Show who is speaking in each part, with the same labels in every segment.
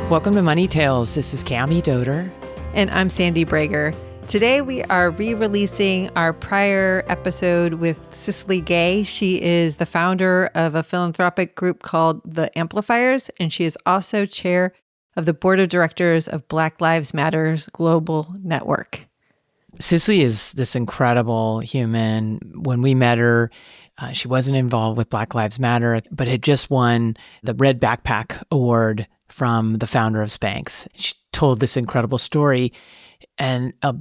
Speaker 1: Welcome to Money Tales. This is Cammie Doder.
Speaker 2: And I'm Sandy Brager. Today we are re-releasing our prior episode with Cicely Gay. She is the founder of a philanthropic group called the Amplifiers, and she is also chair of the board of directors of Black Lives Matter's Global Network.
Speaker 1: Cicely is this incredible human. When we met her, she wasn't involved with Black Lives Matter, but had just won the Red Backpack Award from the founder of Spanx. She told this incredible story, and a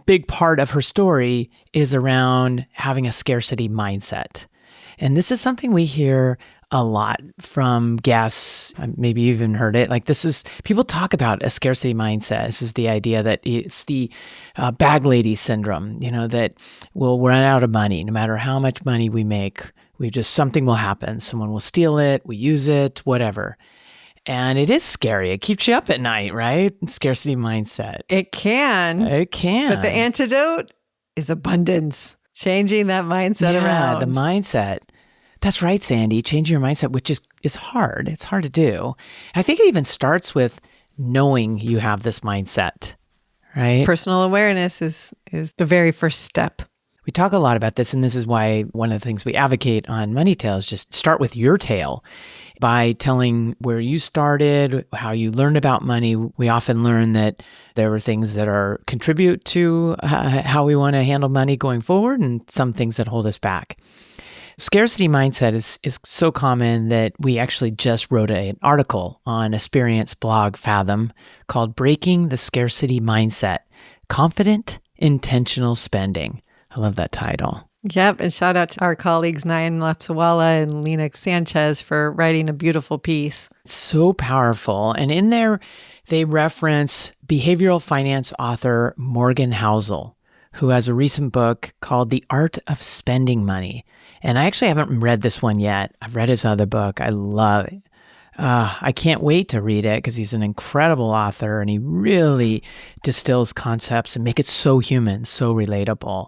Speaker 1: big part of her story is around having a scarcity mindset. And this is something we hear a lot from guests. Maybe you even heard it. People talk about a scarcity mindset. This is the idea that it's the bag lady syndrome, that we'll run out of money. No matter how much money we make, something will happen. Someone will steal it, we use it, whatever. And it is scary. It keeps you up at night, right? Scarcity mindset.
Speaker 2: It can. But the antidote is abundance. Changing that mindset around.
Speaker 1: Yeah, the mindset. That's right, Sandy. Change your mindset, which is hard. It's hard to do. I think it even starts with knowing you have this mindset, right?
Speaker 2: Personal awareness is the very first step.
Speaker 1: We talk a lot about this, and this is why one of the things we advocate on Money Tales, just start with your tale by telling where you started, how you learned about money. We often learn that there are things that contribute to how we want to handle money going forward, and some things that hold us back. Scarcity mindset is so common that we actually just wrote an article on Experience blog Fathom called Breaking the Scarcity Mindset, Confident Intentional Spending. I love that title.
Speaker 2: Yep. And shout out to our colleagues, Nayan Lapsawala and Lena Sanchez, for writing a beautiful piece.
Speaker 1: So powerful. And in there, they reference behavioral finance author Morgan Housel, who has a recent book called The Art of Spending Money. And I actually haven't read this one yet. I've read his other book. I love it. I can't wait to read it because he's an incredible author and he really distills concepts and make it so human, so relatable.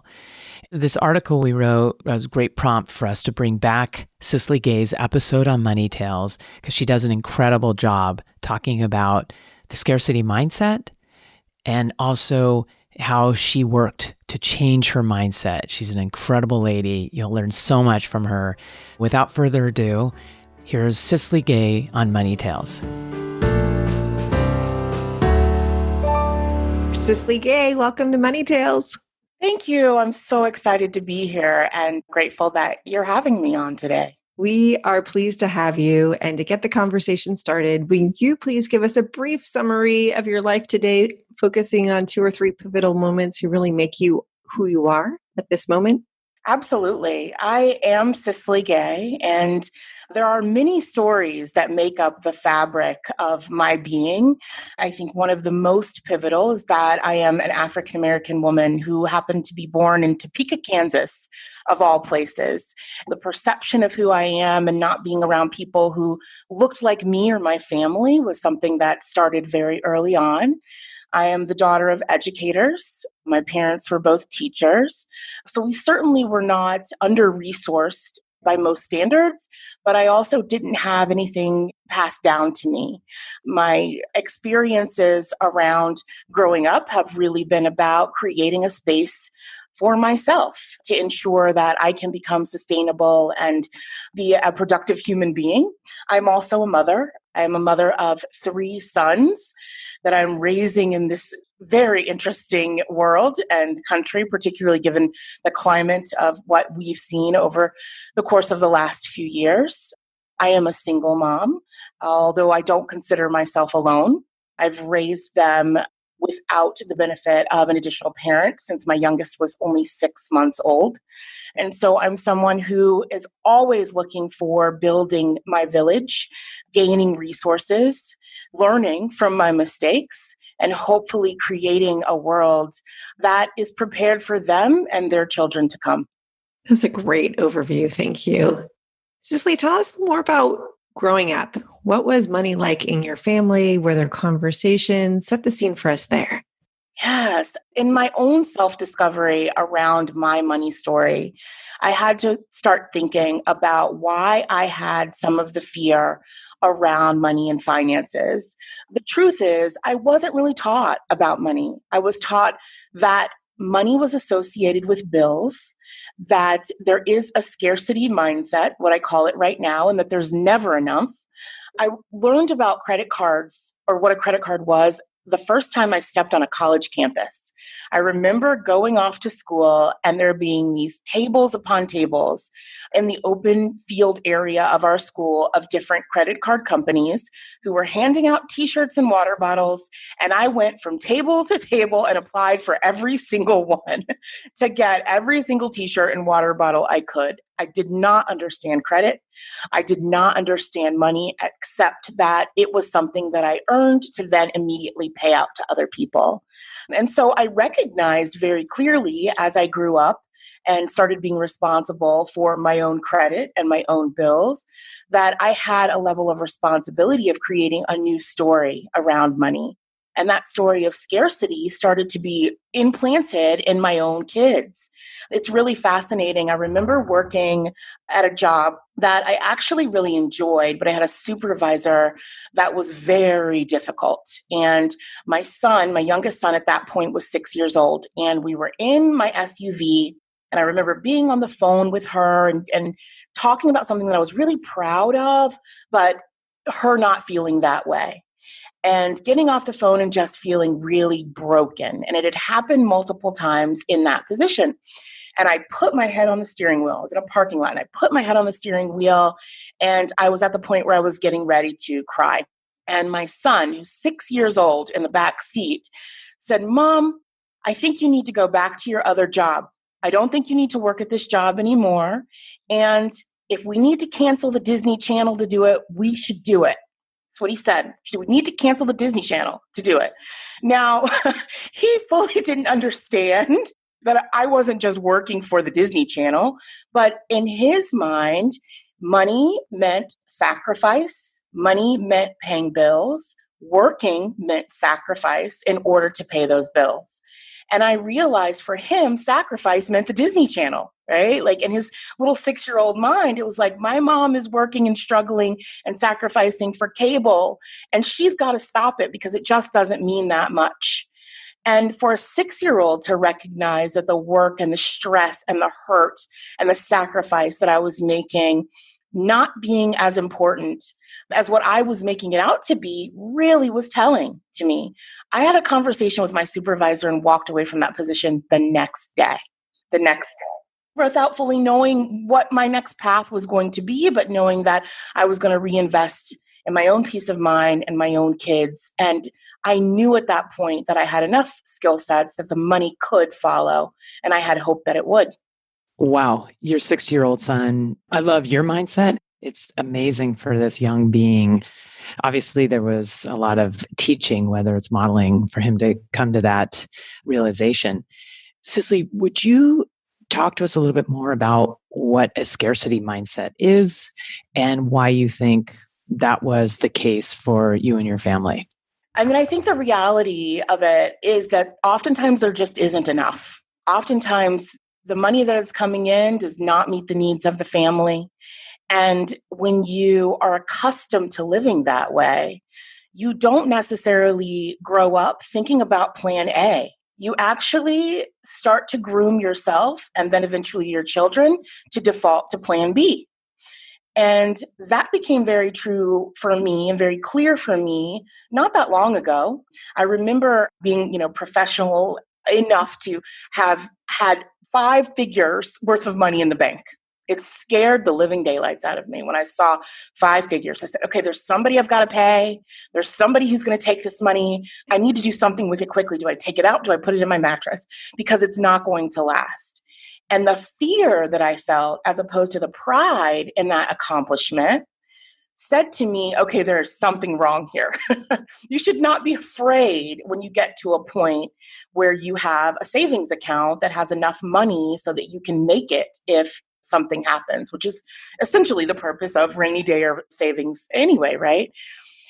Speaker 1: This article we wrote was a great prompt for us to bring back Cicely Gay's episode on Money Tales because she does an incredible job talking about the scarcity mindset and also how she worked to change her mindset. She's an incredible lady. You'll learn so much from her. Without further ado, here's Cicely Gay on Money Tales.
Speaker 2: Cicely Gay, welcome to Money Tales.
Speaker 3: Thank you. I'm so excited to be here and grateful that you're having me on today.
Speaker 2: We are pleased to have you. And to get the conversation started, will you please give us a brief summary of your life today, focusing on 2 or 3 pivotal moments who really make you who you are at this moment?
Speaker 3: Absolutely. I am Cicely Gay, and there are many stories that make up the fabric of my being. I think one of the most pivotal is that I am an African-American woman who happened to be born in Topeka, Kansas, of all places. The perception of who I am and not being around people who looked like me or my family was something that started very early on. I am the daughter of educators. My parents were both teachers. So we certainly were not under-resourced by most standards, but I also didn't have anything passed down to me. My experiences around growing up have really been about creating a space for myself to ensure that I can become sustainable and be a productive human being. I'm also a mother. I'm a mother of 3 sons that I'm raising in this very interesting world and country, particularly given the climate of what we've seen over the course of the last few years. I am a single mom, although I don't consider myself alone. I've raised them without the benefit of an additional parent since my youngest was only 6 months old. And so I'm someone who is always looking for building my village, gaining resources, learning from my mistakes, and hopefully creating a world that is prepared for them and their children to come.
Speaker 2: That's a great overview. Thank you. Cicely, tell us more about growing up. What was money like in your family? Were there conversations? Set the scene for us there.
Speaker 3: Yes. In my own self discovery around my money story, I had to start thinking about why I had some of the fear around money and finances. The truth is, I wasn't really taught about money. I was taught that money was associated with bills, that there is a scarcity mindset, what I call it right now, and that there's never enough. I learned about credit cards or what a credit card was the first time I stepped on a college campus. I remember going off to school and there being these tables upon tables in the open field area of our school of different credit card companies who were handing out t-shirts and water bottles. And I went from table to table and applied for every single one to get every single t-shirt and water bottle I could. I did not understand credit. I did not understand money, except that it was something that I earned to then immediately pay out to other people. And so I recognized very clearly as I grew up and started being responsible for my own credit and my own bills, that I had a level of responsibility of creating a new story around money. And that story of scarcity started to be implanted in my own kids. It's really fascinating. I remember working at a job that I actually really enjoyed, but I had a supervisor that was very difficult. And my son, my youngest son at that point, was 6 years old. And we were in my SUV. And I remember being on the phone with her and talking about something that I was really proud of, but her not feeling that way. And getting off the phone and just feeling really broken. And it had happened multiple times in that position. And I put my head on the steering wheel. I was in a parking lot and I put my head on the steering wheel and I was at the point where I was getting ready to cry. And my son, who's 6 years old in the back seat, said, "Mom, I think you need to go back to your other job. I don't think you need to work at this job anymore. And if we need to cancel the Disney Channel to do it, we should do it." That's what he said. We need to cancel the Disney Channel to do it. Now, he fully didn't understand that I wasn't just working for the Disney Channel, but in his mind, money meant sacrifice. Money meant paying bills. Working meant sacrifice in order to pay those bills. And I realized for him, sacrifice meant the Disney Channel, right? Like in his little 6-year-old mind, it was like, my mom is working and struggling and sacrificing for cable, and she's got to stop it because it just doesn't mean that much. And for a 6-year-old to recognize that the work and the stress and the hurt and the sacrifice that I was making not being as important as what I was making it out to be really was telling to me. I had a conversation with my supervisor and walked away from that position the next day, without fully knowing what my next path was going to be, but knowing that I was going to reinvest in my own peace of mind and my own kids. And I knew at that point that I had enough skill sets that the money could follow, and I had hope that it would.
Speaker 1: Wow, your 6-year-old son. I love your mindset. It's amazing for this young being. Obviously, there was a lot of teaching, whether it's modeling, for him to come to that realization. Cicely, would you talk to us a little bit more about what a scarcity mindset is and why you think that was the case for you and your family?
Speaker 3: I mean, I think the reality of it is that oftentimes there just isn't enough. Oftentimes, the money that is coming in does not meet the needs of the family. And when you are accustomed to living that way, you don't necessarily grow up thinking about plan A. You actually start to groom yourself and then eventually your children to default to plan B. And that became very true for me and very clear for me not that long ago. I remember being, professional enough to have had 5 figures worth of money in the bank. It scared the living daylights out of me when I saw 5 figures. I said, okay, there's somebody I've got to pay. There's somebody who's going to take this money. I need to do something with it quickly. Do I take it out? Do I put it in my mattress? Because it's not going to last. And the fear that I felt, as opposed to the pride in that accomplishment, said to me, okay, there's something wrong here. You should not be afraid when you get to a point where you have a savings account that has enough money so that you can make it if something happens, which is essentially the purpose of rainy day or savings anyway, right?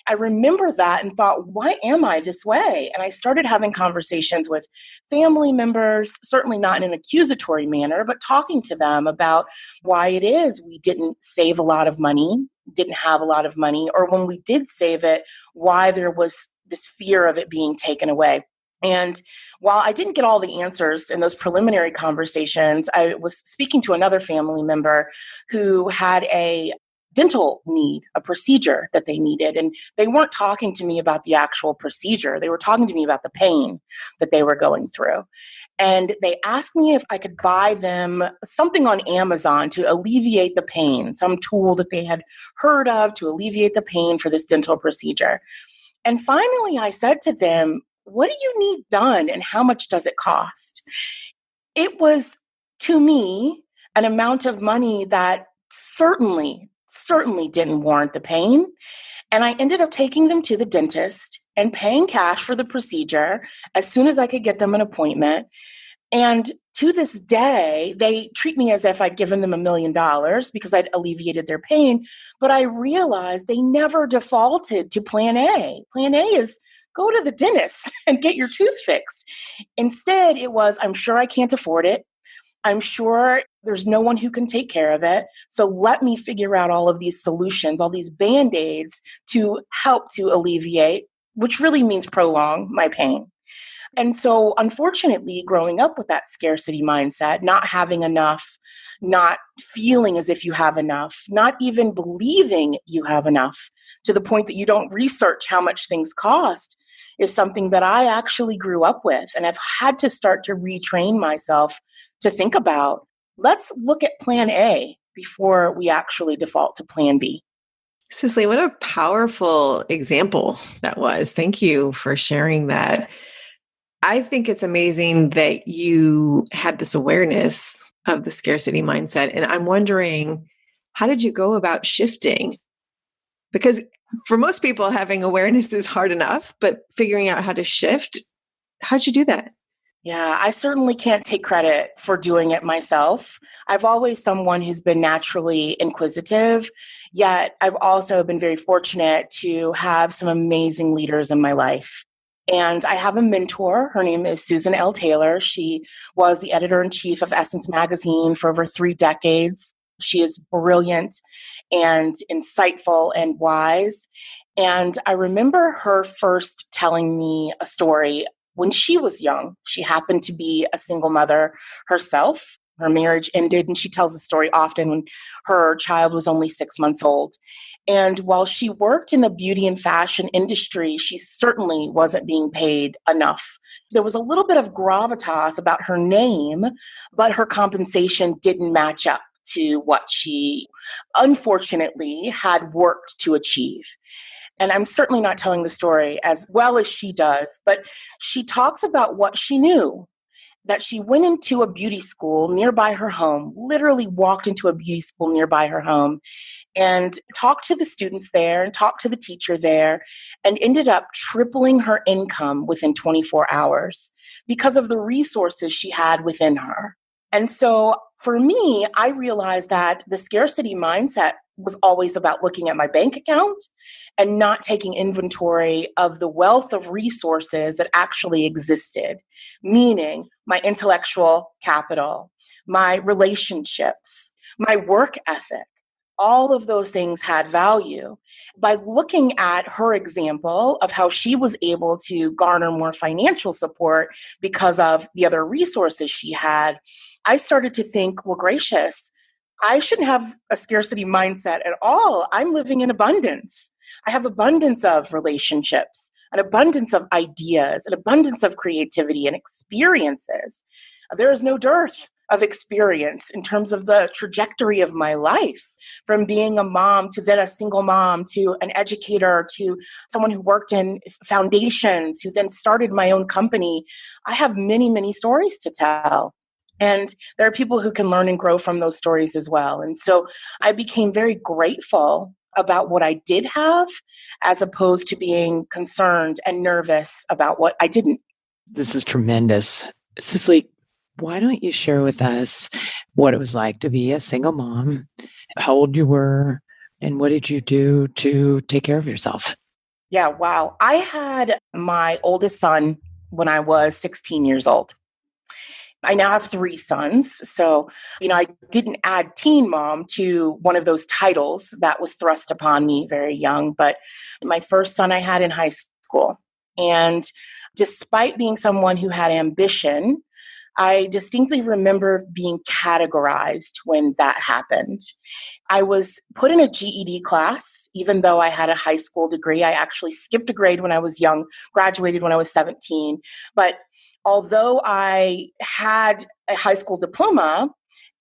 Speaker 3: I remember that and thought, why am I this way? And I started having conversations with family members, certainly not in an accusatory manner, but talking to them about why it is we didn't save a lot of money, didn't have a lot of money, or when we did save it, why there was this fear of it being taken away. And while I didn't get all the answers in those preliminary conversations, I was speaking to another family member who had a dental need, a procedure that they needed. And they weren't talking to me about the actual procedure. They were talking to me about the pain that they were going through. And they asked me if I could buy them something on Amazon to alleviate the pain, some tool that they had heard of to alleviate the pain for this dental procedure. And finally, I said to them, what do you need done and how much does it cost? It was, to me, an amount of money that certainly didn't warrant the pain. And I ended up taking them to the dentist and paying cash for the procedure as soon as I could get them an appointment. And to this day, they treat me as if I'd given them $1 million because I'd alleviated their pain. But I realized they never defaulted to plan A. Plan A is go to the dentist and get your tooth fixed. Instead, it was, I'm sure I can't afford it. I'm sure there's no one who can take care of it. So let me figure out all of these solutions, all these Band-Aids to help to alleviate, which really means prolong my pain. And so, unfortunately, growing up with that scarcity mindset, not having enough, not feeling as if you have enough, not even believing you have enough, to the point that you don't research how much things cost, is something that I actually grew up with. And I've had to start to retrain myself to think about, let's look at plan A before we actually default to plan B.
Speaker 2: Cicely, what a powerful example that was. Thank you for sharing that. I think it's amazing that you had this awareness of the scarcity mindset. And I'm wondering, how did you go about shifting? Because for most people, having awareness is hard enough, but figuring out how to shift, how'd you do that?
Speaker 3: Yeah, I certainly can't take credit for doing it myself. I've always someone who's been naturally inquisitive, yet I've also been very fortunate to have some amazing leaders in my life. And I have a mentor. Her name is Susan L. Taylor. She was the editor-in-chief of Essence magazine for over 3 decades. She is brilliant and insightful and wise. And I remember her first telling me a story when she was young. She happened to be a single mother herself. Her marriage ended, and she tells the story often, when her child was only 6 months old. And while she worked in the beauty and fashion industry, she certainly wasn't being paid enough. There was a little bit of gravitas about her name, but her compensation didn't match up to what she unfortunately had worked to achieve. And I'm certainly not telling the story as well as she does, but she talks about what she knew, that she went into a beauty school nearby her home, literally walked into a beauty school nearby her home, and talked to the students there and talked to the teacher there, and ended up tripling her income within 24 hours because of the resources she had within her. And so for me, I realized that the scarcity mindset was always about looking at my bank account and not taking inventory of the wealth of resources that actually existed, meaning my intellectual capital, my relationships, my work ethic. All of those things had value. By looking at her example of how she was able to garner more financial support because of the other resources she had, I started to think, well, gracious, I shouldn't have a scarcity mindset at all. I'm living in abundance. I have abundance of relationships, an abundance of ideas, an abundance of creativity and experiences. There is no dearth of experience in terms of the trajectory of my life, from being a mom to then a single mom to an educator to someone who worked in foundations, who then started my own company. I have many, many stories to tell. And there are people who can learn and grow from those stories as well. And so I became very grateful about what I did have, as opposed to being concerned and nervous about what I didn't.
Speaker 1: This is tremendous. Cicely, why don't you share with us what it was like to be a single mom, how old you were, and what did you do to take care of yourself?
Speaker 3: Yeah, wow. I had my oldest son when I was 16 years old. I now have three sons. So, I didn't add teen mom to one of those titles that was thrust upon me very young, but my first son I had in high school. And despite being someone who had ambition, I distinctly remember being categorized when that happened. I was put in a GED class, even though I had a high school degree. I actually skipped a grade when I was young, graduated when I was 17. But although I had a high school diploma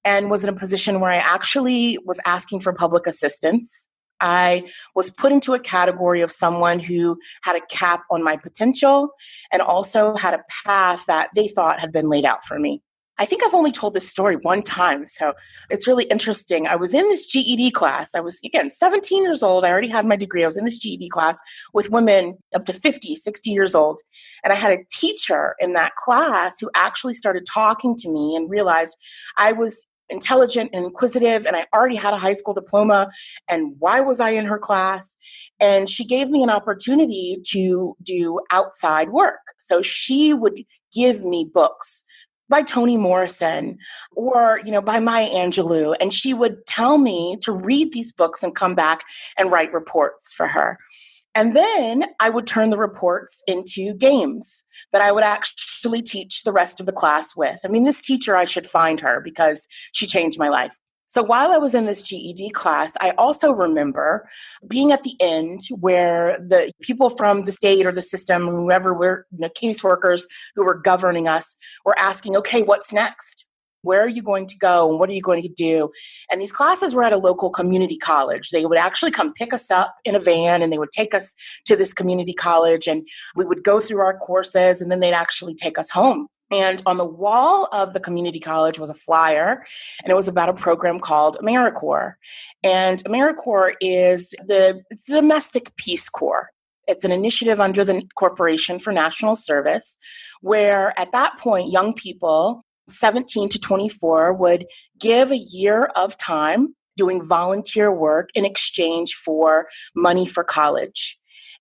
Speaker 3: and was in a position where I actually was asking for public assistance, I was put into a category of someone who had a cap on my potential and also had a path that they thought had been laid out for me. I think I've only told this story one time, so it's really interesting. I was in this GED class. I was, again, 17 years old. I already had my degree. I was in this GED class with women up to 50, 60 years old. And I had a teacher in that class who actually started talking to me and realized I was intelligent and inquisitive, and I already had a high school diploma. And why was I in her class? And she gave me an opportunity to do outside work. So she would give me books by Toni Morrison or, by Maya Angelou. And she would tell me to read these books and come back and write reports for her. And then I would turn the reports into games that I would actually teach the rest of the class with. I mean, this teacher, I should find her because she changed my life. So while I was in this GED class, I also remember being at the end where the people from the state or the system, whoever were caseworkers who were governing us, were asking, okay, what's next? Where are you going to go? And what are you going to do? And these classes were at a local community college. They would actually come pick us up in a van and they would take us to this community college and we would go through our courses and then they'd actually take us home. And on the wall of the community college was a flyer, and it was about a program called AmeriCorps. And AmeriCorps is it's the domestic Peace Corps. It's an initiative under the Corporation for National Service, where at that point, young people 17 to 24 would give a year of time doing volunteer work in exchange for money for college.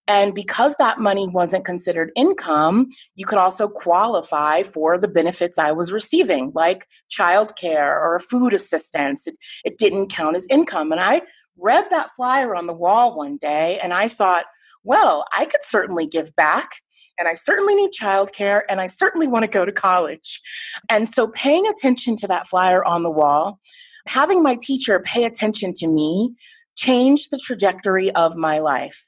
Speaker 3: And because that money wasn't considered income, you could also qualify for the benefits I was receiving, like childcare or food assistance. It didn't count as income. And I read that flyer on the wall one day and I thought, well, I could certainly give back. And I certainly need childcare, and I certainly want to go to college. And so paying attention to that flyer on the wall, having my teacher pay attention to me, changed the trajectory of my life.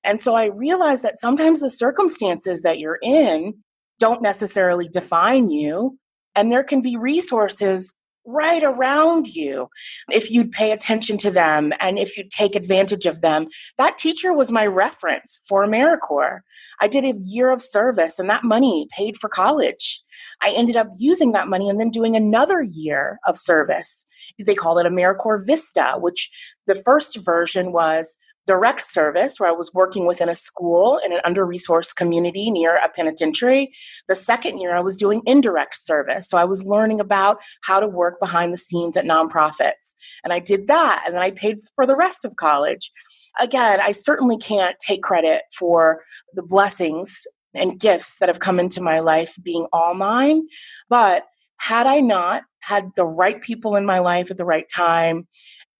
Speaker 3: And so I realized that sometimes the circumstances that you're in don't necessarily define you, and there can be resources right around you if you'd pay attention to them and if you take advantage of them. That teacher was my reference for AmeriCorps. I did a year of service and that money paid for college. I ended up using that money and then doing another year of service. They call it AmeriCorps Vista, which the first version was direct service, where I was working within a school in an under-resourced community near a penitentiary. The second year, I was doing indirect service. So I was learning about how to work behind the scenes at nonprofits. And I did that, and then I paid for the rest of college. Again, I certainly can't take credit for the blessings and gifts that have come into my life being all mine. But had I not had the right people in my life at the right time,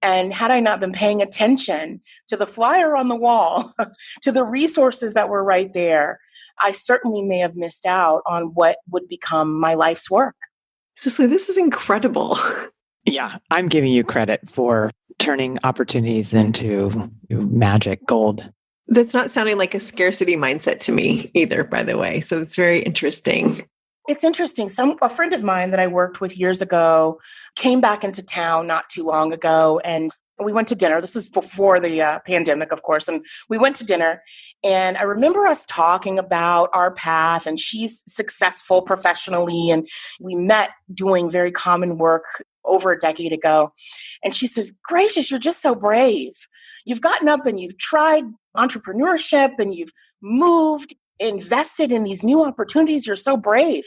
Speaker 3: and had I not been paying attention to the flyer on the wall, to the resources that were right there, I certainly may have missed out on what would become my life's work.
Speaker 2: Cicely, this is incredible.
Speaker 1: Yeah, I'm giving you credit for turning opportunities into magic gold.
Speaker 2: That's not sounding like a scarcity mindset to me either, by the way. So it's very interesting.
Speaker 3: It's interesting. A friend of mine that I worked with years ago came back into town not too long ago, and we went to dinner. This was before the pandemic, of course, and we went to dinner. And I remember us talking about our path, and she's successful professionally, and we met doing very common work over a decade ago. And she says, "Gracious, you're just so brave. You've gotten up and you've tried entrepreneurship, and you've moved, invested in these new opportunities. You're so brave."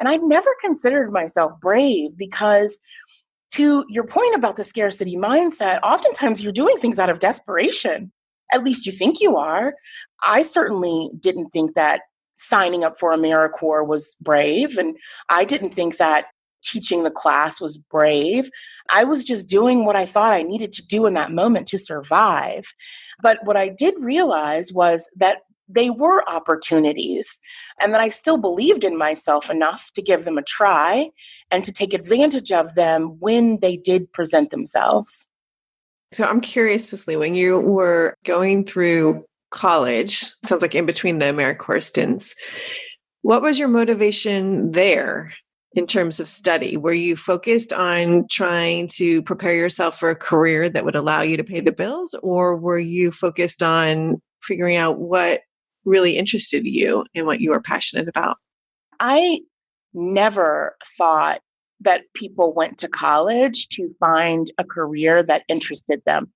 Speaker 3: And I'd never considered myself brave because, to your point about the scarcity mindset, oftentimes you're doing things out of desperation. at least you think you are. I certainly didn't think that signing up for AmeriCorps was brave. And I didn't think that teaching the class was brave. I was just doing what I thought I needed to do in that moment to survive. But what I did realize was that they were opportunities and that I still believed in myself enough to give them a try and to take advantage of them when they did present themselves.
Speaker 2: So I'm curious, Cicely, when you were going through college, sounds like in between the AmeriCorps stints, what was your motivation there in terms of study? Were you focused on trying to prepare yourself for a career that would allow you to pay the bills, or were you focused on figuring out what really interested you and what you were passionate about?
Speaker 3: I never thought that people went to college to find a career that interested them.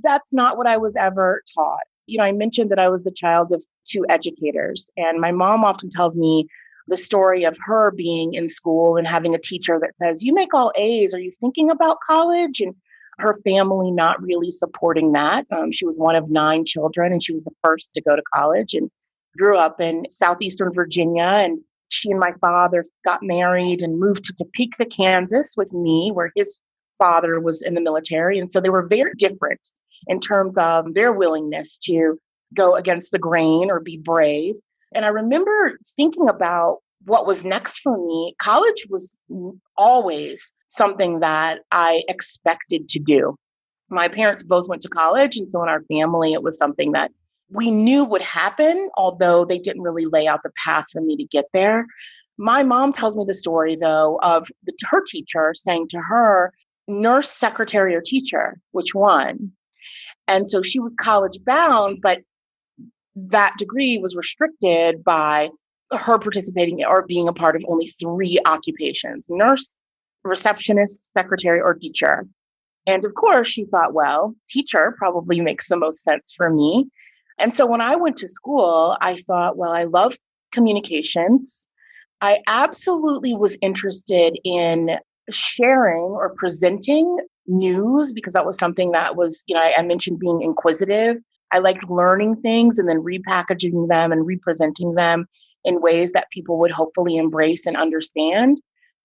Speaker 3: That's not what I was ever taught. I mentioned that I was the child of two educators, and my mom often tells me the story of her being in school and having a teacher that says, "You make all A's. Are you thinking about college?" And her family not really supporting that. She was one of 9 children, and she was the first to go to college and grew up in southeastern Virginia. And she and my father got married and moved to Topeka, Kansas with me, where his father was in the military. And so they were very different in terms of their willingness to go against the grain or be brave. And I remember thinking about what was next for me. College was always something that I expected to do. My parents both went to college. And so in our family, it was something that we knew would happen, although they didn't really lay out the path for me to get there. My mom tells me the story, though, of her teacher saying to her, "Nurse, secretary, or teacher, which one?" And so she was college bound, but that degree was restricted by her participating or being a part of only 3 occupations: nurse, receptionist, secretary, or teacher. And of course, she thought, well, teacher probably makes the most sense for me. And so when I went to school, I thought, well, I love communications. I absolutely was interested in sharing or presenting news because that was something that was, I mentioned being inquisitive. I liked learning things and then repackaging them and representing them in ways that people would hopefully embrace and understand.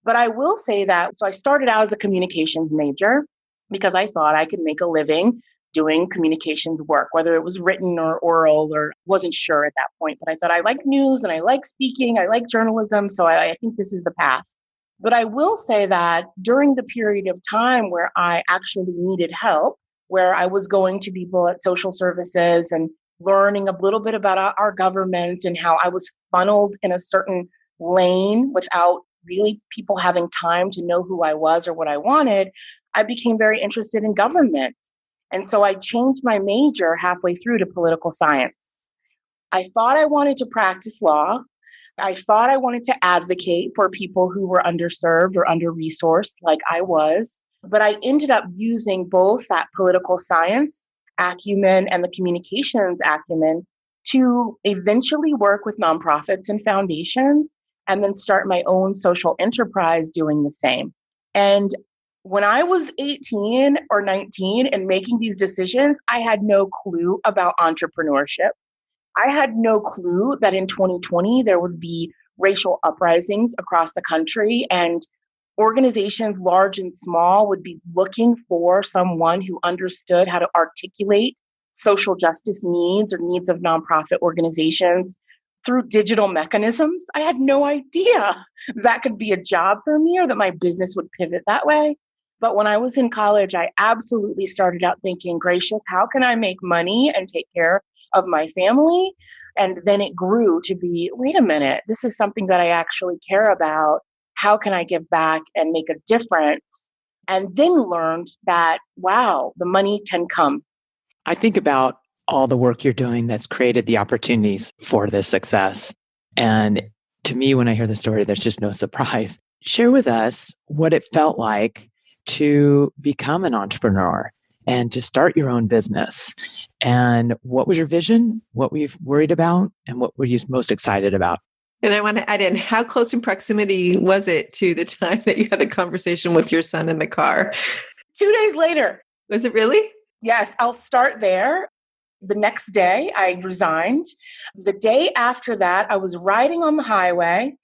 Speaker 3: But I will say that, so I started out as a communications major because I thought I could make a living doing communications work, whether it was written or oral, or wasn't sure at that point. But I thought I like news and I like speaking, I like journalism. So I think this is the path. But I will say that during the period of time where I actually needed help, where I was going to people at social services and learning a little bit about our government and how I was funneled in a certain lane without really people having time to know who I was or what I wanted, I became very interested in government. And so I changed my major halfway through to political science. I thought I wanted to practice law. I thought I wanted to advocate for people who were underserved or under-resourced like I was. But I ended up using both that political science acumen and the communications acumen to eventually work with nonprofits and foundations and then start my own social enterprise doing the same. And when I was 18 or 19 and making these decisions, I had no clue about entrepreneurship. I had no clue that in 2020 there would be racial uprisings across the country and organizations large and small would be looking for someone who understood how to articulate social justice needs or needs of nonprofit organizations through digital mechanisms. I had no idea that could be a job for me or that my business would pivot that way. But when I was in college, I absolutely started out thinking, gracious, how can I make money and take care of my family? And then it grew to be, wait a minute, this is something that I actually care about. How can I give back and make a difference? And then learned that, wow, the money can come.
Speaker 1: I think about all the work you're doing that's created the opportunities for this success. And to me, when I hear the story, there's just no surprise. Share with us what it felt like to become an entrepreneur and to start your own business. And what was your vision? What were you worried about? And what were you most excited about?
Speaker 2: And I want to add in, how close in proximity was it to the time that you had the conversation with your son in the car?
Speaker 3: 2 days later.
Speaker 2: Was it really?
Speaker 3: Yes, I'll start there. The next day, I resigned. The day after that, I was riding on the highway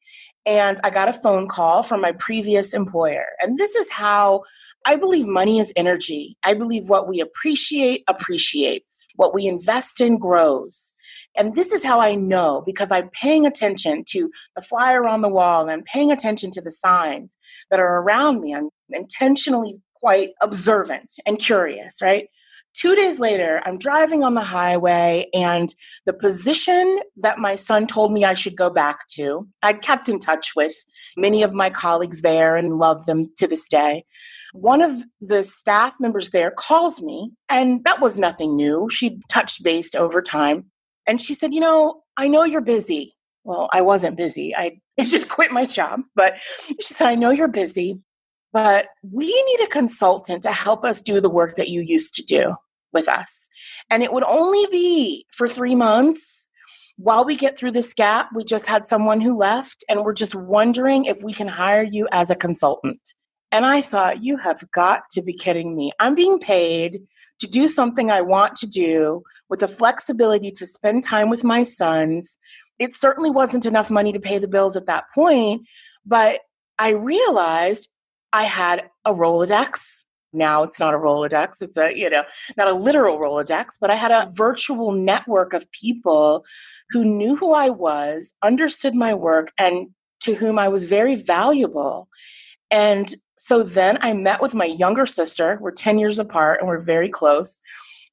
Speaker 3: and I got a phone call from my previous employer. And this is how I believe money is energy. I believe what we appreciate appreciates, what we invest in grows. And this is how I know because I'm paying attention to the flyer on the wall and I'm paying attention to the signs that are around me. I'm intentionally quite observant and curious, right? 2 days later, I'm driving on the highway, and the position that my son told me I should go back to, I'd kept in touch with many of my colleagues there and love them to this day. One of the staff members there calls me, and that was nothing new. She'd touched base over time. And she said, I know you're busy. Well, I wasn't busy. I just quit my job. But she said, I know you're busy, but we need a consultant to help us do the work that you used to do with us. And it would only be for 3 months while we get through this gap. We just had someone who left, and we're just wondering if we can hire you as a consultant. And I thought, you have got to be kidding me. I'm being paid to do something I want to do with the flexibility to spend time with my sons. It certainly wasn't enough money to pay the bills at that point, but I realized I had a Rolodex. Now it's not a Rolodex. It's not a literal Rolodex, but I had a virtual network of people who knew who I was, understood my work, and to whom I was very valuable. And so then I met with my younger sister. We're 10 years apart and we're very close.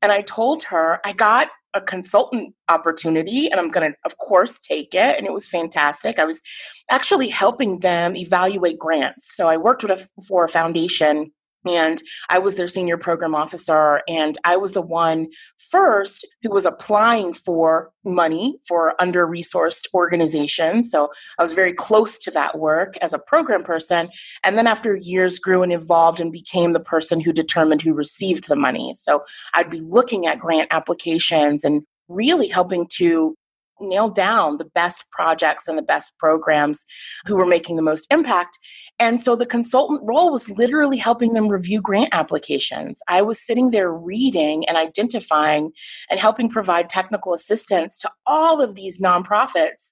Speaker 3: And I told her I got a consultant opportunity and I'm going to, of course, take it. And it was fantastic. I was actually helping them evaluate grants. So I worked for a foundation, and I was their senior program officer. And I was the one first who was applying for money for under-resourced organizations. So I was very close to that work as a program person. And then after years grew and evolved and became the person who determined who received the money. So I'd be looking at grant applications and really helping to nail down the best projects and the best programs who were making the most impact. And so the consultant role was literally helping them review grant applications. I was sitting there reading and identifying and helping provide technical assistance to all of these nonprofits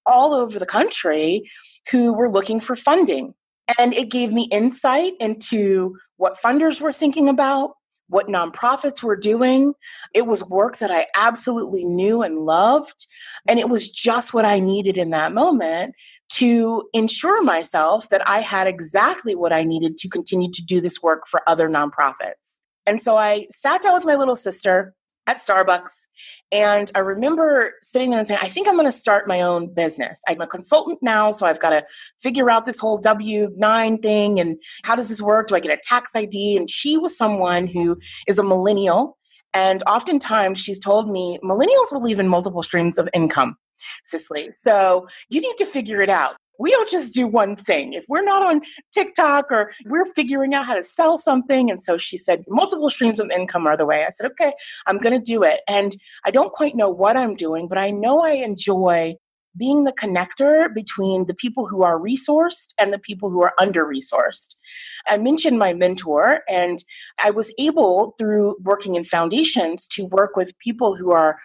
Speaker 3: all over the country who were looking for funding. And it gave me insight into what funders were thinking about, what nonprofits were doing. It was work that I absolutely knew and loved. And it was just what I needed in that moment to ensure myself that I had exactly what I needed to continue to do this work for other nonprofits. And so I sat down with my little sister at Starbucks. And I remember sitting there and saying, I think I'm going to start my own business. I'm a consultant now, so I've got to figure out this whole W-9 thing. And how does this work? Do I get a tax ID? And she was someone who is a millennial. And oftentimes she's told me, millennials believe in multiple streams of income, Cicely. So you need to figure it out. We don't just do one thing. If we're not on TikTok or we're figuring out how to sell something. And so she said, multiple streams of income are the way. I said, okay, I'm going to do it. And I don't quite know what I'm doing, but I know I enjoy being the connector between the people who are resourced and the people who are under-resourced. I mentioned my mentor, and I was able, through working in foundations, to work with people who are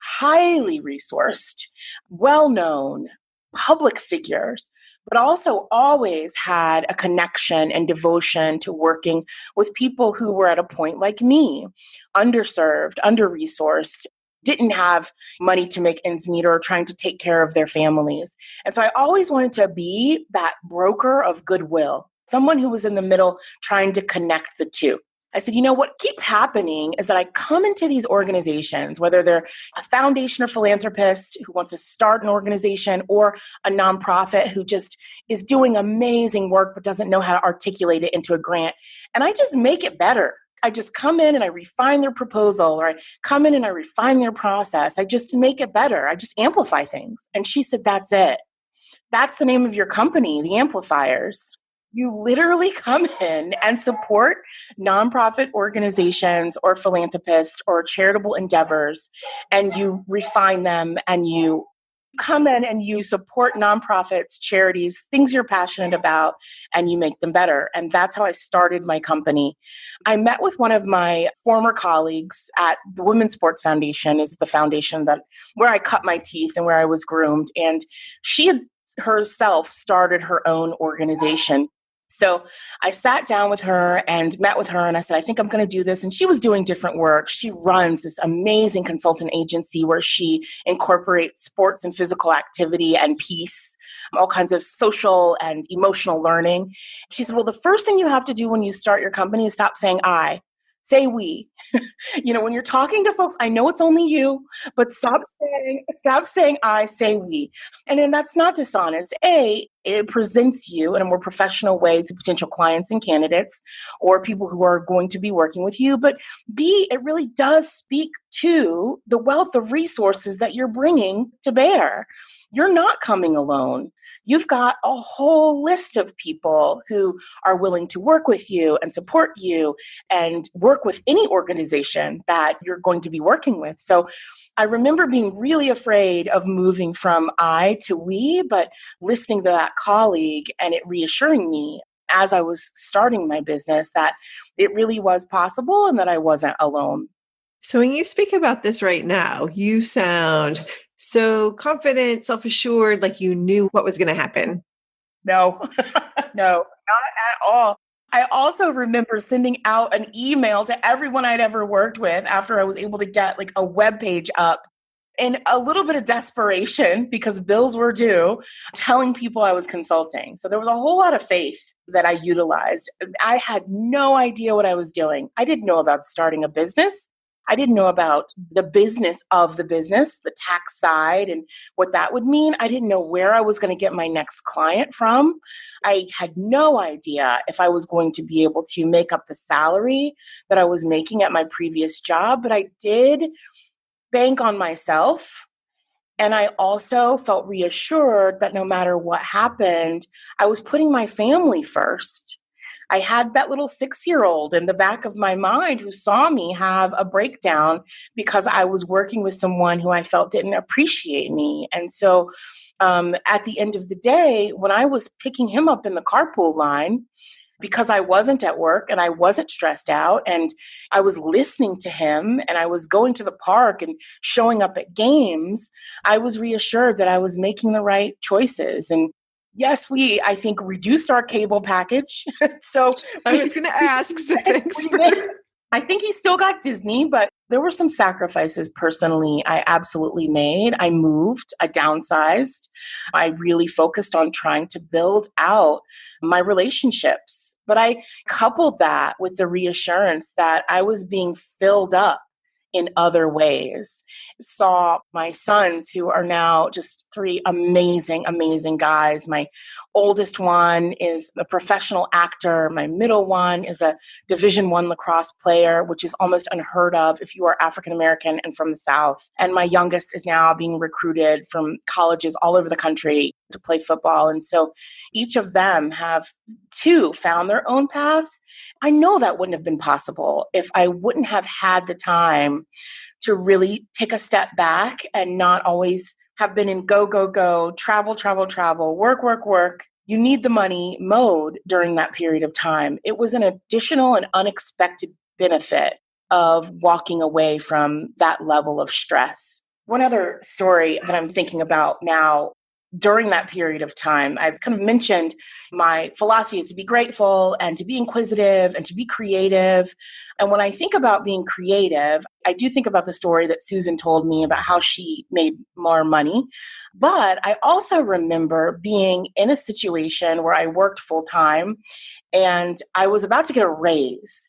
Speaker 3: highly resourced, well-known, public figures, but also always had a connection and devotion to working with people who were at a point like me, underserved, under-resourced, didn't have money to make ends meet or trying to take care of their families. And so I always wanted to be that broker of goodwill, someone who was in the middle trying to connect the two. I said, what keeps happening is that I come into these organizations, whether they're a foundation or philanthropist who wants to start an organization or a nonprofit who just is doing amazing work but doesn't know how to articulate it into a grant. And I just make it better. I just come in and I refine their proposal, or I come in and I refine their process. I just make it better. I just amplify things. And she said, that's it. That's the name of your company, the Amplifiers. You literally come in and support nonprofit organizations or philanthropists or charitable endeavors, and you refine them and you come in and you support nonprofits, charities, things you're passionate about, and you make them better. And that's how I started my company. I met with one of my former colleagues at the Women's Sports Foundation, is the foundation that where I cut my teeth and where I was groomed. And she had herself started her own organization. So I sat down with her and met with her and I said, I think I'm going to do this. And she was doing different work. She runs this amazing consultant agency where she incorporates sports and physical activity and peace, all kinds of social and emotional learning. She said, well, the first thing you have to do when you start your company is stop saying I. Say we. When you're talking to folks, I know it's only you, but stop saying I, say we. And then that's not dishonest. A, it presents you in a more professional way to potential clients and candidates or people who are going to be working with you. But B, it really does speak to the wealth of resources that you're bringing to bear. You're not coming alone. You've got a whole list of people who are willing to work with you and support you and work with any organization that you're going to be working with. So I remember being really afraid of moving from I to we, but listening to that colleague and it reassuring me as I was starting my business that it really was possible and that I wasn't alone.
Speaker 2: So when you speak about this right now, you sound so confident, self-assured, like you knew what was going to happen.
Speaker 3: No, no, not at all. I also remember sending out an email to everyone I'd ever worked with after I was able to get like a web page up in a little bit of desperation because bills were due, telling people I was consulting. So there was a whole lot of faith that I utilized. I had no idea what I was doing. I didn't know about starting a business. I didn't know about the business of the business, the tax side and what that would mean. I didn't know where I was going to get my next client from. I had no idea if I was going to be able to make up the salary that I was making at my previous job, but I did bank on myself. And I also felt reassured that no matter what happened, I was putting my family first. I had that little 6-year-old in the back of my mind who saw me have a breakdown because I was working with someone who I felt didn't appreciate me. And so at the end of the day, when I was picking him up in the carpool line, because I wasn't at work and I wasn't stressed out and I was listening to him and I was going to the park and showing up at games, I was reassured that I was making the right choices. And yes, I think, reduced our cable package. So
Speaker 2: I was going to ask, so thanks for
Speaker 3: I think he still got Disney, but there were some sacrifices personally I absolutely made. I moved, I downsized. I really focused on trying to build out my relationships. But I coupled that with the reassurance that I was being filled up in other ways. Saw my sons, who are now just 3 amazing, amazing guys. My oldest one is a professional actor. My middle one is a Division I lacrosse player, which is almost unheard of if you are African American and from the South. And my youngest is now being recruited from colleges all over the country to play football. And so each of them have 2 found their own paths. I know that wouldn't have been possible if I wouldn't have had the time to really take a step back and not always have been in go, go, go, travel, travel, travel, work, work, work. You need the money mode during that period of time. It was an additional and unexpected benefit of walking away from that level of stress. One other story that I'm thinking about now, during that period of time, I've kind of mentioned my philosophy is to be grateful and to be inquisitive and to be creative. And when I think about being creative, I do think about the story that Susan told me about how she made more money. But I also remember being in a situation where I worked full time and I was about to get a raise.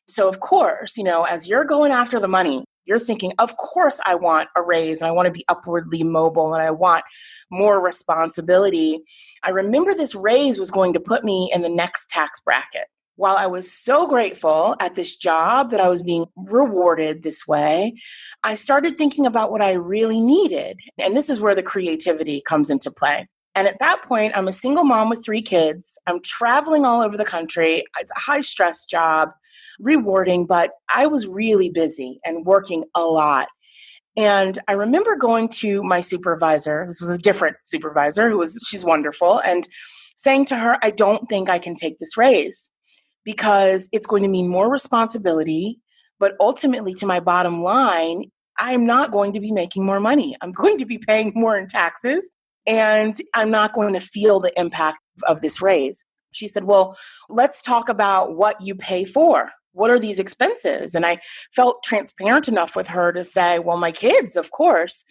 Speaker 3: So of course, as you're going after the money, you're thinking, of course, I want a raise and I want to be upwardly mobile and I want more responsibility. I remember this raise was going to put me in the next tax bracket. While I was so grateful at this job that I was being rewarded this way, I started thinking about what I really needed. And this is where the creativity comes into play. And at that point, I'm a single mom with 3 kids. I'm traveling all over the country. It's a high stress job, rewarding, but I was really busy and working a lot. And I remember going to my supervisor, this was a different supervisor she's wonderful, and saying to her, I don't think I can take this raise because it's going to mean more responsibility, but ultimately to my bottom line, I'm not going to be making more money. I'm going to be paying more in taxes, and I'm not going to feel the impact of this raise. She said, well, let's talk about what you pay for. What are these expenses? And I felt transparent enough with her to say, well, my kids, of course.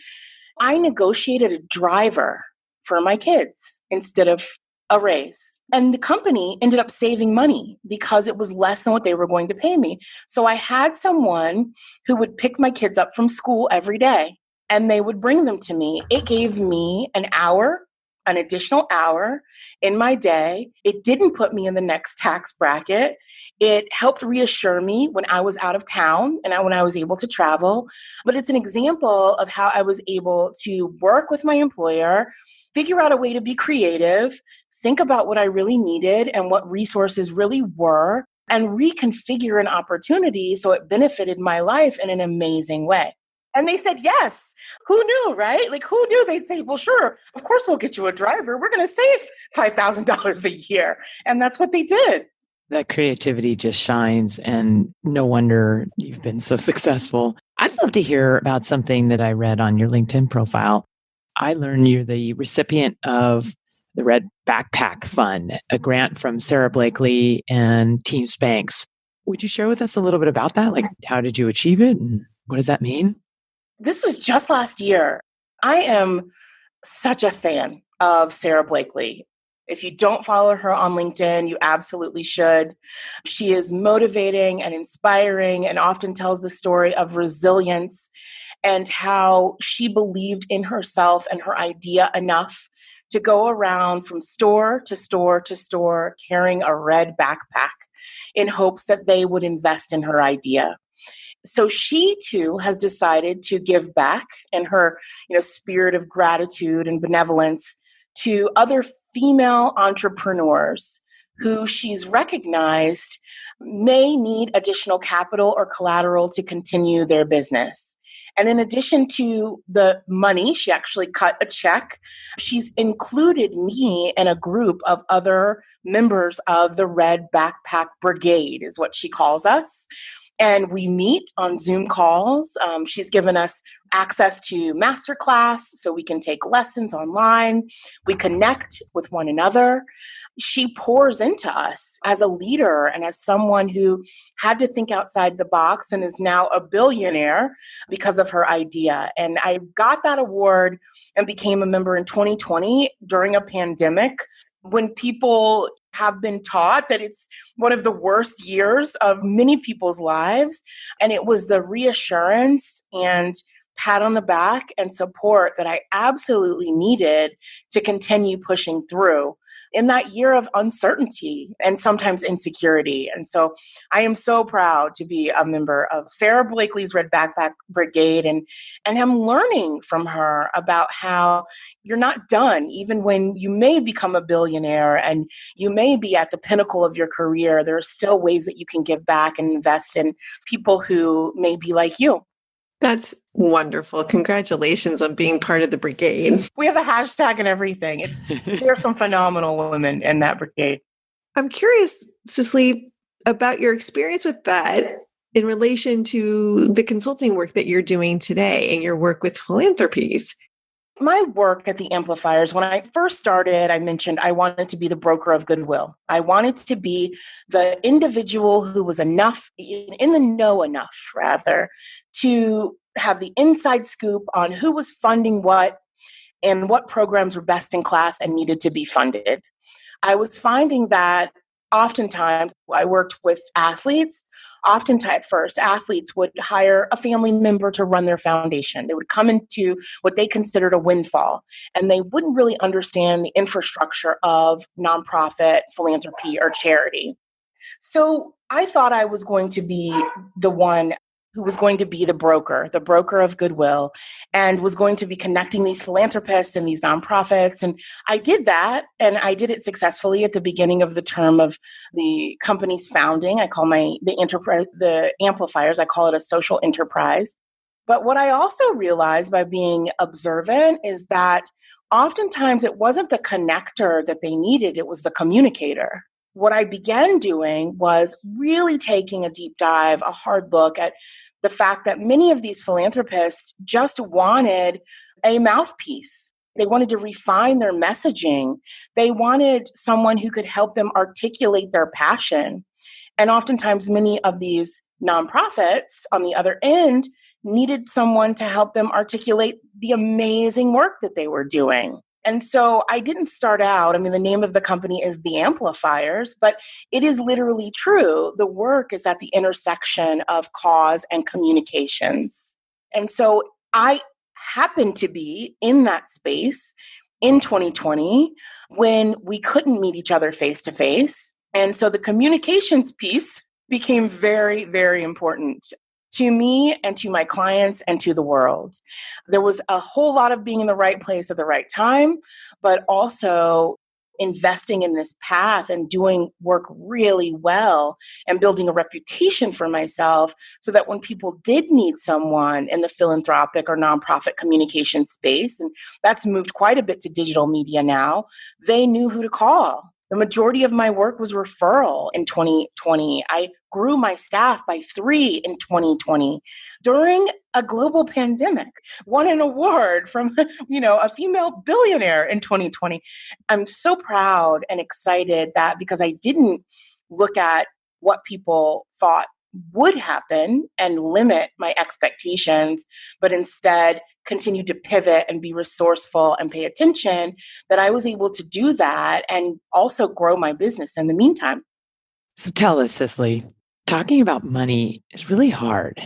Speaker 3: I negotiated a driver for my kids instead of a raise. And the company ended up saving money because it was less than what they were going to pay me. So I had someone who would pick my kids up from school every day and they would bring them to me. It gave me an additional hour in my day. It didn't put me in the next tax bracket. It helped reassure me when I was out of town and when I was able to travel. But it's an example of how I was able to work with my employer, figure out a way to be creative, think about what I really needed and what resources really were, and reconfigure an opportunity so it benefited my life in an amazing way. And they said, yes. Who knew, right? Like, who knew? They'd say, well, sure, of course we'll get you a driver. We're going to save $5,000 a year. And that's what they did.
Speaker 1: That creativity just shines, and no wonder you've been so successful. I'd love to hear about something that I read on your LinkedIn profile. I learned you're the recipient of the Red Backpack Fund, a grant from Sarah Blakely and Team Spanx. Would you share with us a little bit about that? Like, how did you achieve it and what does that mean?
Speaker 3: This was just last year. I am such a fan of Sarah Blakely. If you don't follow her on LinkedIn, you absolutely should. She is motivating and inspiring and often tells the story of resilience and how she believed in herself and her idea enough to go around from store to store to store carrying a red backpack in hopes that they would invest in her idea. So she too has decided to give back in her, spirit of gratitude and benevolence to other female entrepreneurs who she's recognized may need additional capital or collateral to continue their business. And in addition to the money, she actually cut a check. She's included me in a group of other members of the Red Backpack Brigade, is what she calls us. And we meet on Zoom calls. She's given us access to masterclass so we can take lessons online. We connect with one another. She pours into us as a leader and as someone who had to think outside the box and is now a billionaire because of her idea. And I got that award and became a member in 2020 during a pandemic when people have been taught that it's one of the worst years of many people's lives. And it was the reassurance and pat on the back and support that I absolutely needed to continue pushing through in that year of uncertainty and sometimes insecurity. And so I am so proud to be a member of Sarah Blakely's Red Backpack Brigade and am learning from her about how you're not done, even when you may become a billionaire and you may be at the pinnacle of your career. There are still ways that you can give back and invest in people who may be like you.
Speaker 2: That's wonderful. Congratulations on being part of the brigade.
Speaker 3: We have a hashtag and everything. There are some phenomenal women in that brigade.
Speaker 2: I'm curious, Cicely, about your experience with that in relation to the consulting work that you're doing today and your work with philanthropies.
Speaker 3: My work at the Amplifiers, when I first started, I mentioned I wanted to be the broker of goodwill. I wanted to be the individual who was in the know enough, to have the inside scoop on who was funding what and what programs were best in class and needed to be funded. I was finding that oftentimes I worked with athletes. Oftentimes, at first, athletes would hire a family member to run their foundation. They would come into what they considered a windfall, and they wouldn't really understand the infrastructure of nonprofit, philanthropy, or charity. So I thought I was going to be the one who was going to be the broker of goodwill, and was going to be connecting these philanthropists and these nonprofits. And I did that, and I did it successfully at the beginning of the term of the company's founding. I call the Amplifiers, I call it a social enterprise. But what I also realized by being observant is that oftentimes it wasn't the connector that they needed, it was the communicator. What I began doing was really taking a deep dive, a hard look at the fact that many of these philanthropists just wanted a mouthpiece. They wanted to refine their messaging. They wanted someone who could help them articulate their passion. And oftentimes, many of these nonprofits on the other end needed someone to help them articulate the amazing work that they were doing. And so I didn't start out, the name of the company is the Amplifiers, but it is literally true. The work is at the intersection of cause and communications. And so I happened to be in that space in 2020 when we couldn't meet each other face to face. And so the communications piece became very, very important to me and to my clients and to the world. There was a whole lot of being in the right place at the right time, but also investing in this path and doing work really well and building a reputation for myself so that when people did need someone in the philanthropic or nonprofit communication space, and that's moved quite a bit to digital media now, they knew who to call. The majority of my work was referral in 2020. I grew my staff by 3 in 2020 during a global pandemic, won an award from, a female billionaire in 2020. I'm so proud and excited that because I didn't look at what people thought would happen and limit my expectations, but instead continue to pivot and be resourceful and pay attention, that I was able to do that and also grow my business in the meantime.
Speaker 1: So tell us, Cicely, talking about money is really hard.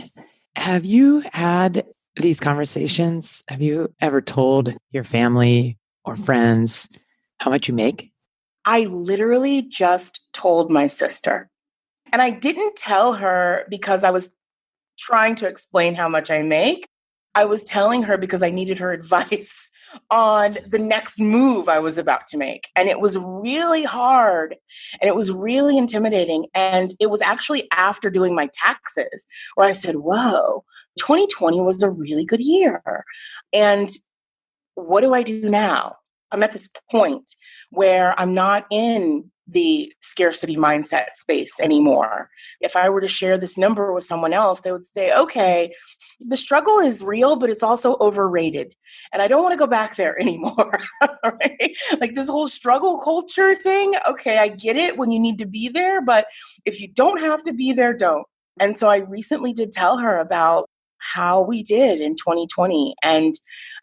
Speaker 1: Have you had these conversations? Have you ever told your family or friends how much you make?
Speaker 3: I literally just told my sister. And I didn't tell her because I was trying to explain how much I make. I was telling her because I needed her advice on the next move I was about to make. And it was really hard and it was really intimidating. And it was actually after doing my taxes where I said, whoa, 2020 was a really good year. And what do I do now? I'm at this point where I'm not in the scarcity mindset space anymore. If I were to share this number with someone else, they would say, okay, the struggle is real, but it's also overrated. And I don't want to go back there anymore. Right? Like this whole struggle culture thing. Okay, I get it when you need to be there, but if you don't have to be there, don't. And so I recently did tell her about how we did in 2020. And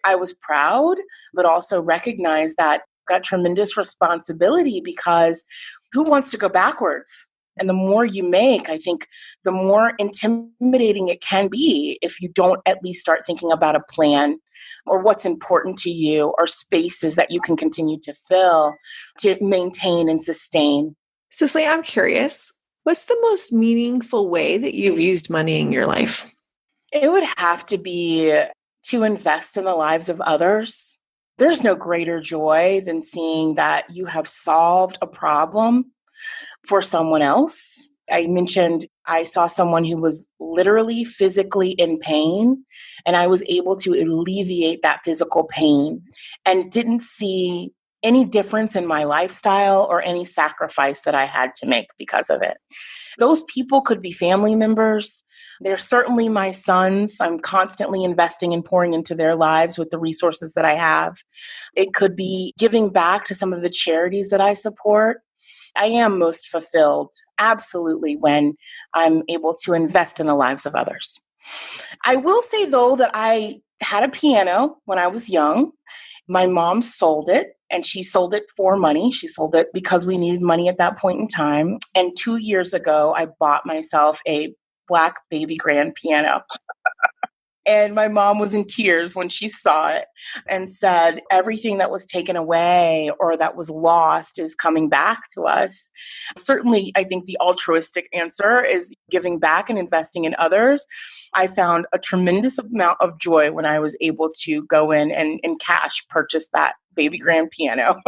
Speaker 3: I was proud, but also recognized that got tremendous responsibility because who wants to go backwards? And the more you make, I think the more intimidating it can be if you don't at least start thinking about a plan or what's important to you or spaces that you can continue to fill to maintain and sustain.
Speaker 2: Cicely, I'm curious, what's the most meaningful way that you've used money in your life?
Speaker 3: It would have to be to invest in the lives of others. There's no greater joy than seeing that you have solved a problem for someone else. I mentioned I saw someone who was literally physically in pain, and I was able to alleviate that physical pain and didn't see any difference in my lifestyle or any sacrifice that I had to make because of it. Those people could be family members. They're certainly my sons. I'm constantly investing and pouring into their lives with the resources that I have. It could be giving back to some of the charities that I support. I am most fulfilled, absolutely, when I'm able to invest in the lives of others. I will say, though, that I had a piano when I was young. My mom sold it, and she sold it for money. She sold it because we needed money at that point in time. And 2 years ago, I bought myself a black baby grand piano. And my mom was in tears when she saw it and said, everything that was taken away or that was lost is coming back to us. Certainly, I think the altruistic answer is giving back and investing in others. I found a tremendous amount of joy when I was able to go in and in cash purchase that baby grand piano.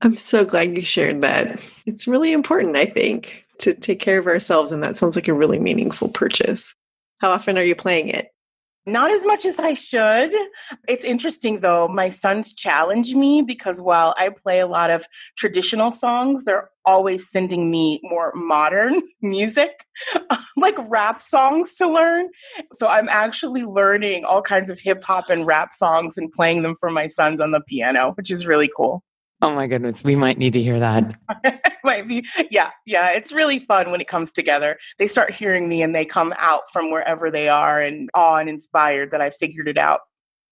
Speaker 2: I'm so glad you shared that. It's really important, I think, to take care of ourselves. And that sounds like a really meaningful purchase. How often are you playing it?
Speaker 3: Not as much as I should. It's interesting, though. My sons challenge me because while I play a lot of traditional songs, they're always sending me more modern music, like rap songs to learn. So I'm actually learning all kinds of hip hop and rap songs and playing them for my sons on the piano, which is really cool.
Speaker 1: Oh my goodness, we might need to hear that.
Speaker 3: Might be, yeah. It's really fun when it comes together. They start hearing me and they come out from wherever they are and awe and inspired that I figured it out.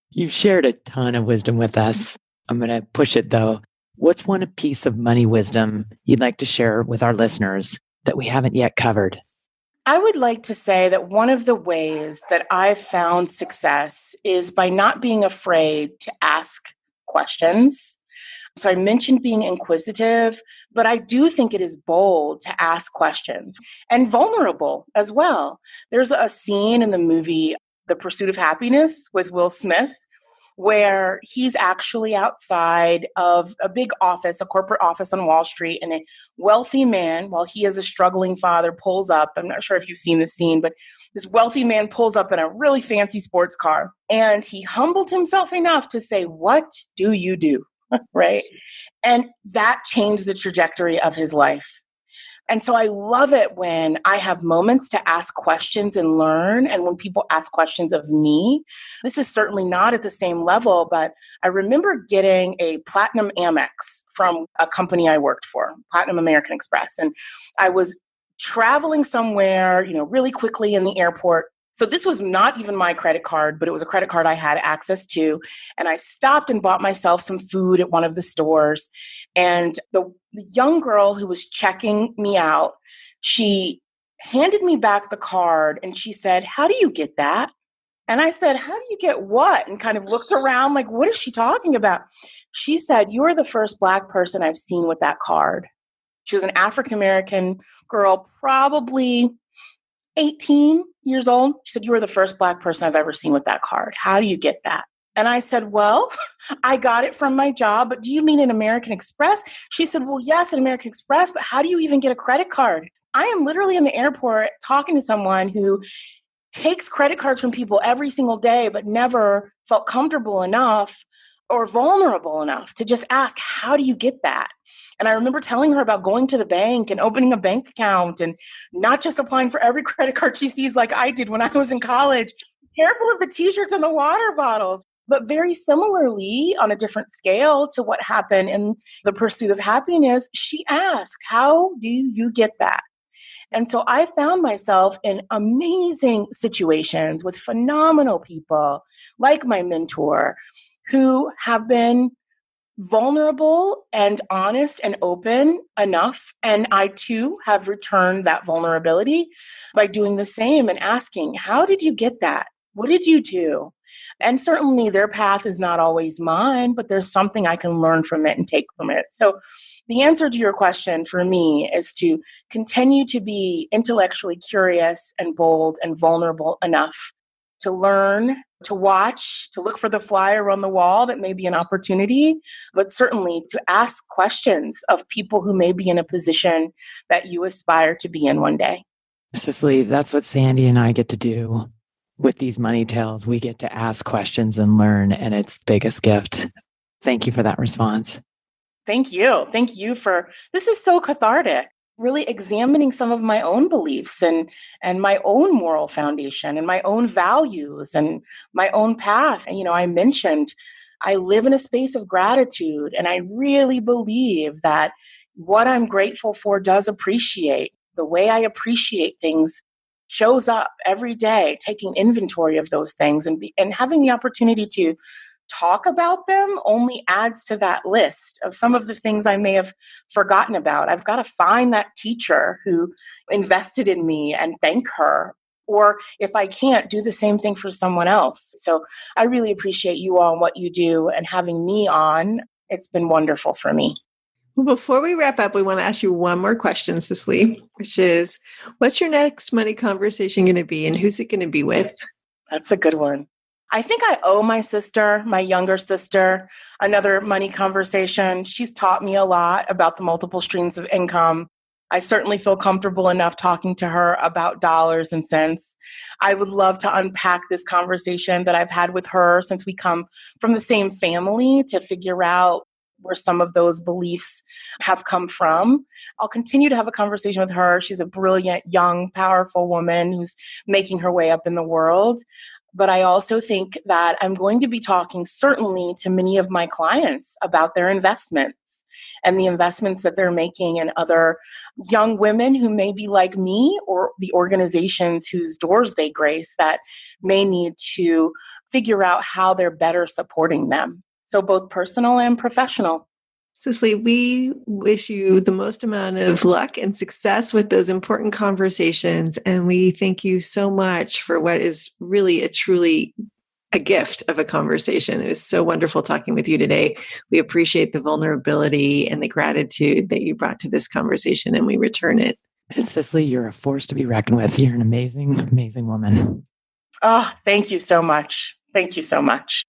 Speaker 1: You've shared a ton of wisdom with us. I'm going to push it though. What's one piece of money wisdom you'd like to share with our listeners that we haven't yet covered?
Speaker 3: I would like to say that one of the ways that I've found success is by not being afraid to ask questions. So I mentioned being inquisitive, but I do think it is bold to ask questions and vulnerable as well. There's a scene in the movie, The Pursuit of Happiness with Will Smith, where he's actually outside of a big office, a corporate office on Wall Street, and a wealthy man, while he as a struggling father pulls up. I'm not sure if you've seen the scene, but this wealthy man pulls up in a really fancy sports car, and he humbled himself enough to say, "What do you do?" Right? And that changed the trajectory of his life. And so I love it when I have moments to ask questions and learn. And when people ask questions of me, this is certainly not at the same level, but I remember getting a platinum Amex from a company I worked for, Platinum American Express. And I was traveling somewhere, really quickly in the airport. So this was not even my credit card, but it was a credit card I had access to. And I stopped and bought myself some food at one of the stores. And the young girl who was checking me out, she handed me back the card and she said, "How do you get that?" And I said, "How do you get what?" And kind of looked around like, what is she talking about? She said, "You're the first Black person I've seen with that card." She was an African-American girl, probably 18 years old. She said, "You were the first Black person I've ever seen with that card. How do you get that?" And I said, "Well, I got it from my job, but do you mean an American Express?" She said, "Well, yes, an American Express, but how do you even get a credit card?" I am literally in the airport talking to someone who takes credit cards from people every single day, but never felt comfortable enough or vulnerable enough to just ask, "How do you get that?" And I remember telling her about going to the bank and opening a bank account and not just applying for every credit card she sees like I did when I was in college. Careful of the t-shirts and the water bottles. But very similarly, on a different scale to what happened in The Pursuit of Happiness, she asked, "How do you get that?" And so I found myself in amazing situations with phenomenal people like my mentor who have been vulnerable and honest and open enough. And I too have returned that vulnerability by doing the same and asking, "How did you get that? What did you do?" And certainly their path is not always mine, but there's something I can learn from it and take from it. So the answer to your question for me is to continue to be intellectually curious and bold and vulnerable enough to learn, to watch, to look for the flyer on the wall that may be an opportunity, but certainly to ask questions of people who may be in a position that you aspire to be in one day.
Speaker 1: Cicely, that's what Sandy and I get to do with these money tales. We get to ask questions and learn, and it's the biggest gift. Thank you for that response.
Speaker 3: Thank you. Thank you for, this is so cathartic. Really examining some of my own beliefs and my own moral foundation and my own values and my own path. And, I mentioned I live in a space of gratitude, and I really believe that what I'm grateful for does appreciate. The way I appreciate things shows up every day, taking inventory of those things and having the opportunity to talk about them only adds to that list of some of the things I may have forgotten about. I've got to find that teacher who invested in me and thank her. Or if I can't, do the same thing for someone else. So I really appreciate you all and what you do and having me on. It's been wonderful for me.
Speaker 2: Well, before we wrap up, we want to ask you one more question, Cicely, which is, what's your next money conversation going to be and who's it going to be with?
Speaker 3: That's a good one. I think I owe my sister, my younger sister, another money conversation. She's taught me a lot about the multiple streams of income. I certainly feel comfortable enough talking to her about dollars and cents. I would love to unpack this conversation that I've had with her since we come from the same family to figure out where some of those beliefs have come from. I'll continue to have a conversation with her. She's a brilliant, young, powerful woman who's making her way up in the world. But I also think that I'm going to be talking certainly to many of my clients about their investments and the investments that they're making in other young women who may be like me, or the organizations whose doors they grace that may need to figure out how they're better supporting them. So both personal and professional.
Speaker 2: Cicely, we wish you the most amount of luck and success with those important conversations. And we thank you so much for what is really truly a gift of a conversation. It was so wonderful talking with you today. We appreciate the vulnerability and the gratitude that you brought to this conversation, and we return it.
Speaker 1: And Cicely, you're a force to be reckoned with. You're an amazing, amazing woman.
Speaker 3: Oh, thank you so much. Thank you so much.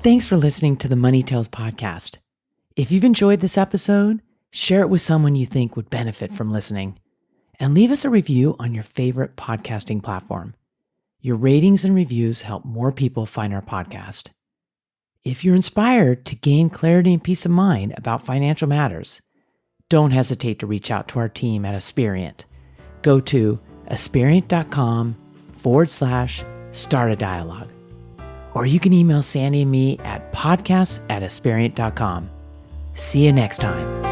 Speaker 1: Thanks for listening to the Money Tales podcast. If you've enjoyed this episode, share it with someone you think would benefit from listening. And leave us a review on your favorite podcasting platform. Your ratings and reviews help more people find our podcast. If you're inspired to gain clarity and peace of mind about financial matters, don't hesitate to reach out to our team at Aspiriant. Go to aspiriant.com/start a dialogue. Or you can email Sandy and me at podcasts@aspiriant.com. See you next time.